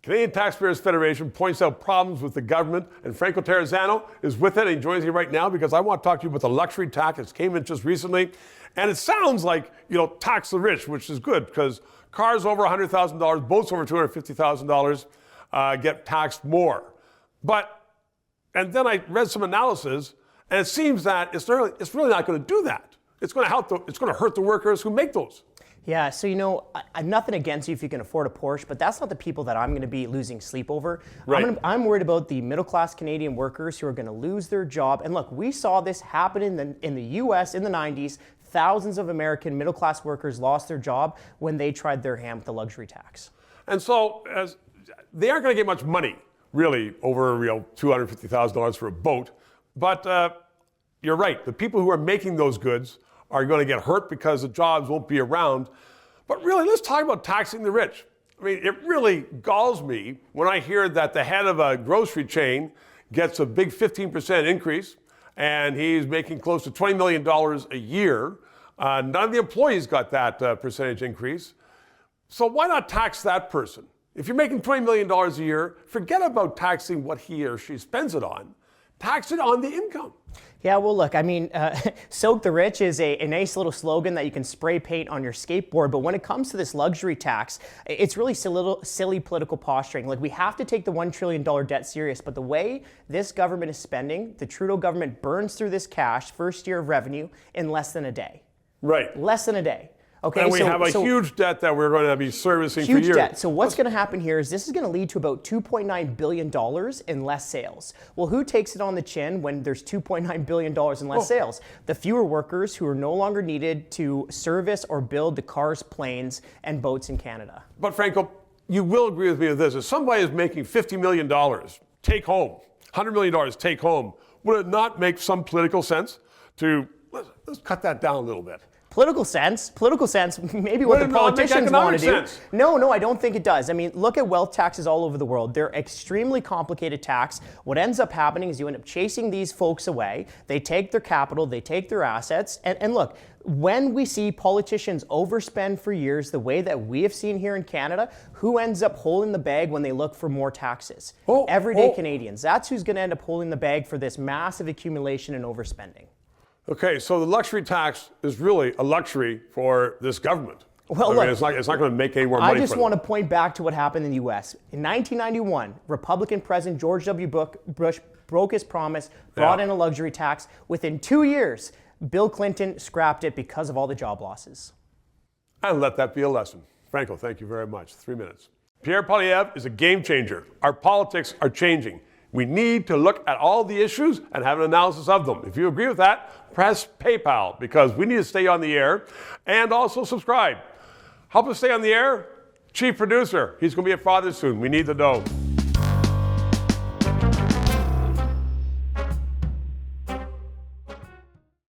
Canadian Taxpayers Federation points out problems with the government, and Franco Terrazzano is with it, and he joins me right now because I want to talk to you about the luxury tax that came in just recently. And it sounds like, tax the rich, which is good because cars over $100,000, boats over $250,000 get taxed more. And then I read some analysis, and it seems that it's really not going to do that. It's going to hurt the workers who make those. Yeah, so I'm nothing against you if you can afford a Porsche, but that's not the people that I'm going to be losing sleep over. Right. I'm worried about the middle-class Canadian workers who are going to lose their job. And look, we saw this happen in the U.S. in the 90s. Thousands of American middle-class workers lost their job when they tried their hand with the luxury tax. And so they aren't going to get much money, really, over $250,000 for a boat. But you're right. The people who are making those goods are going to get hurt because the jobs won't be around. But really, let's talk about taxing the rich. I mean, it really galls me when I hear that the head of a grocery chain gets a big 15% increase, and he's making close to $20 million a year. None of the employees got that percentage increase. So why not tax that person? If you're making $20 million a year, forget about taxing what he or she spends it on. Tax it on the income. Yeah, well, look, soak the rich is a nice little slogan that you can spray paint on your skateboard. But when it comes to this luxury tax, it's really silly political posturing. Like, we have to take the $1 trillion debt serious. But the way this government is spending, the Trudeau government burns through this cash, first year of revenue, in less than a day. Right. Less than a day. Okay, and we have a huge debt that we're going to be servicing for years. Huge debt. So what's going to happen here is this is going to lead to about $2.9 billion in less sales. Well, who takes it on the chin when there's $2.9 billion in less sales? The fewer workers who are no longer needed to service or build the cars, planes, and boats in Canada. But Franco, you will agree with me with this. If somebody is making $50 million take home, $100 million take home, would it not make some political sense to, let's cut that down a little bit? Political sense, maybe what the politicians want to do. No, I don't think it does. I mean, look at wealth taxes all over the world. They're extremely complicated tax. What ends up happening is you end up chasing these folks away. They take their capital, they take their assets. And look, when we see politicians overspend for years, the way that we have seen here in Canada, who ends up holding the bag when they look for more taxes? Everyday Canadians. That's who's going to end up holding the bag for this massive accumulation and overspending. Okay, so the luxury tax is really a luxury for this government. Well, look, it's not going to make any more money. I just want to point back to what happened in the U.S. In 1991, Republican President George W. Bush broke his promise, brought in a luxury tax. Within 2 years, Bill Clinton scrapped it because of all the job losses. And let that be a lesson. Franco, thank you very much. 3 minutes. Pierre Poilievre is a game changer. Our politics are changing. We need to look at all the issues and have an analysis of them. If you agree with that, press PayPal because we need to stay on the air, and also subscribe. Help us stay on the air, Chief Producer. He's going to be a father soon. We need the dough.